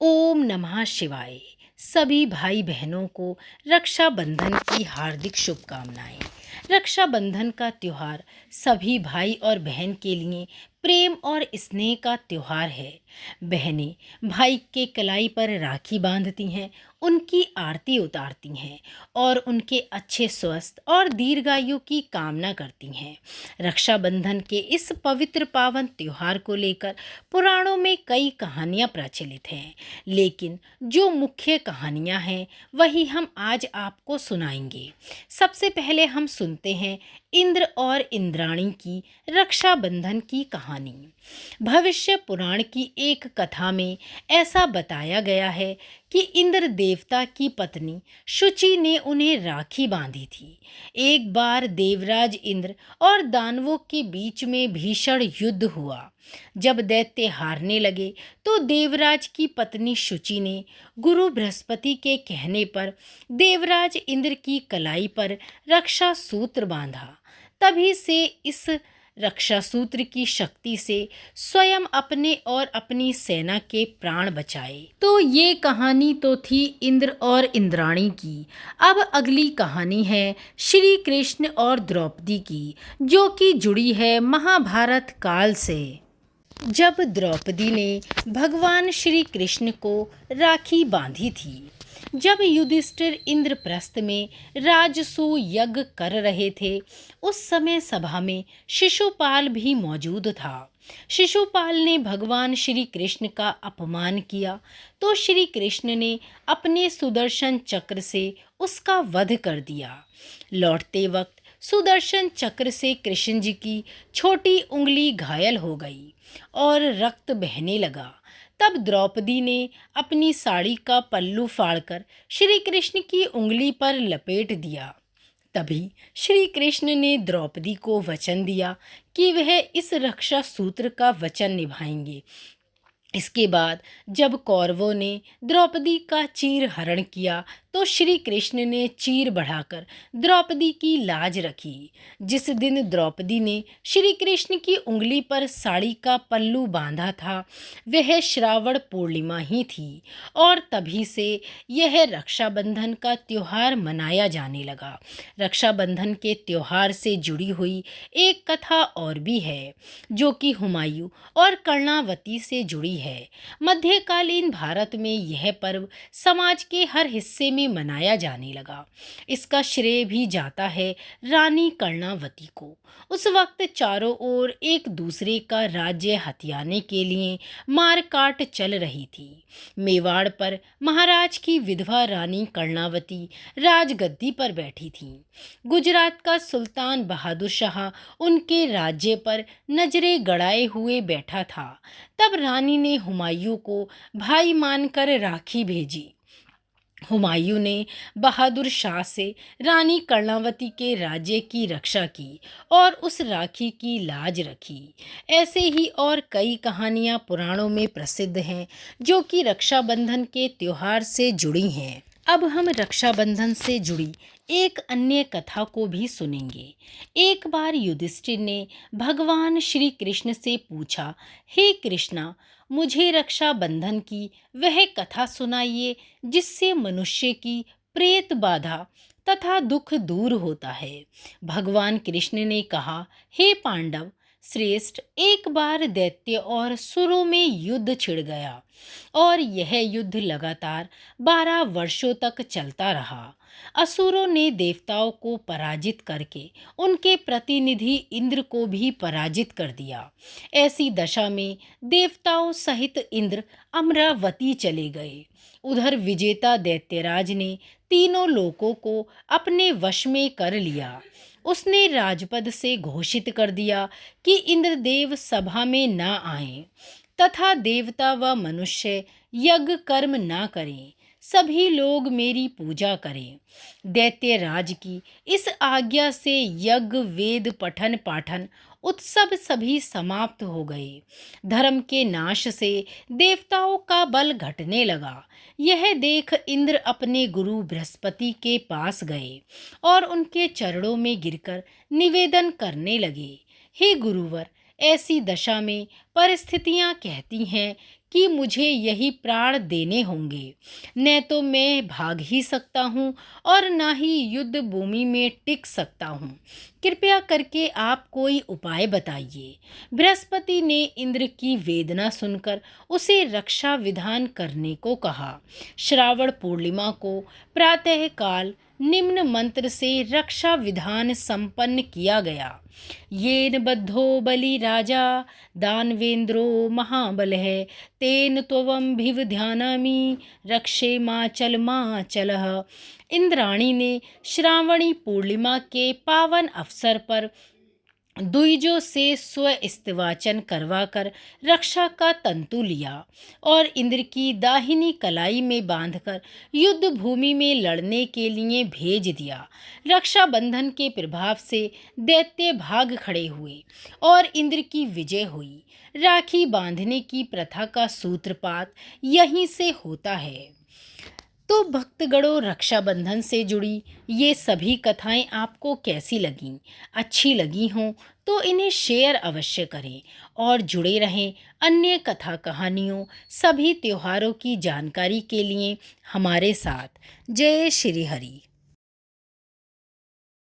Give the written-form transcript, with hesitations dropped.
ओम नमः शिवाय। सभी भाई बहनों को रक्षाबंधन की हार्दिक शुभकामनाएं। रक्षाबंधन का त्योहार सभी भाई और बहन के लिए प्रेम और स्नेह का त्योहार है। बहनें भाई के कलाई पर राखी बांधती हैं, उनकी आरती उतारती हैं और उनके अच्छे स्वस्थ और दीर्घायु की कामना करती हैं। रक्षाबंधन के इस पवित्र पावन त्योहार को लेकर पुराणों में कई कहानियां प्रचलित हैं, लेकिन जो मुख्य कहानियां हैं वही हम आज आपको सुनाएंगे। सबसे पहले हम सुनते हैं इंद्र और इंद्राणी की रक्षाबंधन की कहानी। भविष्य पुराण की एक कथा में ऐसा बताया गया है कि इंद्र देवता की पत्नी शुचि ने उन्हें राखी बांधी थी। एक बार देवराज इंद्र और दानवों के बीच में भीषण युद्ध हुआ। जब दैत्य हारने लगे तो देवराज की पत्नी शुचि ने गुरु बृहस्पति के कहने पर देवराज इंद्र की कलाई पर रक्षा सूत्र बांधा। तभी से इस रक्षा सूत्र की शक्ति से स्वयं अपने और अपनी सेना के प्राण बचाए। तो ये कहानी तो थी इंद्र और इंद्राणी की। अब अगली कहानी है श्री कृष्ण और द्रौपदी की, जो कि जुड़ी है महाभारत काल से। जब द्रौपदी ने भगवान श्री कृष्ण को राखी बांधी थी, जब युधिष्ठिर इंद्रप्रस्थ में राजसूय यज्ञ कर रहे थे, उस समय सभा में शिशुपाल भी मौजूद था। शिशुपाल ने भगवान श्री कृष्ण का अपमान किया तो श्री कृष्ण ने अपने सुदर्शन चक्र से उसका वध कर दिया। लौटते वक्त सुदर्शन चक्र से कृष्ण जी की छोटी उंगली घायल हो गई और रक्त बहने लगा। तब द्रौपदी ने अपनी साड़ी का पल्लू फाड़कर श्री कृष्ण की उंगली पर लपेट दिया। तभी श्री कृष्ण ने द्रौपदी को वचन दिया कि वह इस रक्षा सूत्र का वचन निभाएंगे। इसके बाद जब कौरवों ने द्रौपदी का चीर हरण किया तो श्री कृष्ण ने चीर बढ़ाकर द्रौपदी की लाज रखी। जिस दिन द्रौपदी ने श्री कृष्ण की उंगली पर साड़ी का पल्लू बांधा था, वह श्रावण पूर्णिमा ही थी और तभी से यह रक्षाबंधन का त्योहार मनाया जाने लगा। रक्षाबंधन के त्योहार से जुड़ी हुई एक कथा और भी है, जो कि हुमायूं और कर्णावती से जुड़ी है। मध्यकालीन भारत में यह पर्व समाज के हर हिस्से में मनाया जाने लगा। इसका श्रेय भी जाता है रानी कर्णावती को। उस वक्त चारों ओर एक दूसरे का राज्य हथियाने के लिए मारकाट चल रही थी। मेवाड़ पर महाराज की विधवा रानी कर्णावती राजगद्दी पर बैठी थी। गुजरात का सुल्तान बहादुर शाह उनके राज्य पर नजरें गड़ाए हुए बैठा था। तब रानी ने हुमायूं को भाई मानकर राखी भेजी। हुमायूं ने बहादुर शाह से रानी कर्णावती के राज्य की रक्षा की और उस राखी की लाज रखी। ऐसे ही और कई कहानियां पुराणों में प्रसिद्ध हैं, जो कि रक्षाबंधन के त्योहार से जुड़ी हैं। अब हम रक्षाबंधन से जुड़ी एक अन्य कथा को भी सुनेंगे। एक बार युधिष्ठिर ने भगवान श्री कृष्ण से पूछा, हे कृष्णा, मुझे रक्षाबंधन की वह कथा सुनाइए जिससे मनुष्य की प्रेत बाधा तथा दुख दूर होता है। भगवान कृष्ण ने कहा, हे पांडव श्रेष्ठ, एक बार दैत्य और सुरों में युद्ध छिड़ गया और यह युद्ध लगातार 12 वर्षों तक चलता रहा। असुरों ने देवताओं को पराजित करके उनके प्रतिनिधि इंद्र को भी पराजित कर दिया। ऐसी दशा में देवताओं सहित इंद्र अमरावती चले गए। उधर विजेता दैत्यराज ने तीनों लोकों को अपने वश में कर लिया। उसने राजपद से घोषित कर दिया कि इंद्रदेव सभा में न आएं तथा देवता व मनुष्य यज्ञ कर्म न करें, सभी लोग मेरी पूजा करें। दैत्यराज की इस आज्ञा से यज्ञ वेद पठन पाठन उत्सव सभी समाप्त हो गए। धर्म के नाश से देवताओं का बल घटने लगा। यह देख इंद्र अपने गुरु बृहस्पति के पास गए और उनके चरणों में गिरकर निवेदन करने लगे, हे गुरुवर, ऐसी दशा में परिस्थितियां कहती हैं कि मुझे यही प्राण देने होंगे। न तो मैं भाग ही सकता हूँ और न ही युद्ध भूमि में टिक सकता हूँ। कृपया करके आप कोई उपाय बताइए। बृहस्पति ने इंद्र की वेदना सुनकर उसे रक्षा विधान करने को कहा। श्रावण पूर्णिमा को प्रातःकाल निम्न मंत्र से रक्षा विधान संपन्न किया गया। येन बद्धो बलि राजा दानवेंद्रो महाबलः तेन त्वं भिवध्यानामि रक्षे माचलः। इंद्राणी ने श्रावणी पूर्णिमा के पावन अवसर पर द्विजों से स्व-स्तिवाचन करवाकर रक्षा का तंतु लिया और इंद्र की दाहिनी कलाई में बांधकर युद्ध भूमि में लड़ने के लिए भेज दिया। रक्षाबंधन के प्रभाव से दैत्य भाग खड़े हुए और इंद्र की विजय हुई। राखी बांधने की प्रथा का सूत्रपात यहीं से होता है। तो भक्तगणों, रक्षाबंधन से जुड़ी ये सभी कथाएं आपको कैसी लगीं? अच्छी लगी हों तो इन्हें शेयर अवश्य करें और जुड़े रहें अन्य कथा कहानियों, सभी त्योहारों की जानकारी के लिए हमारे साथ। जय श्री हरि।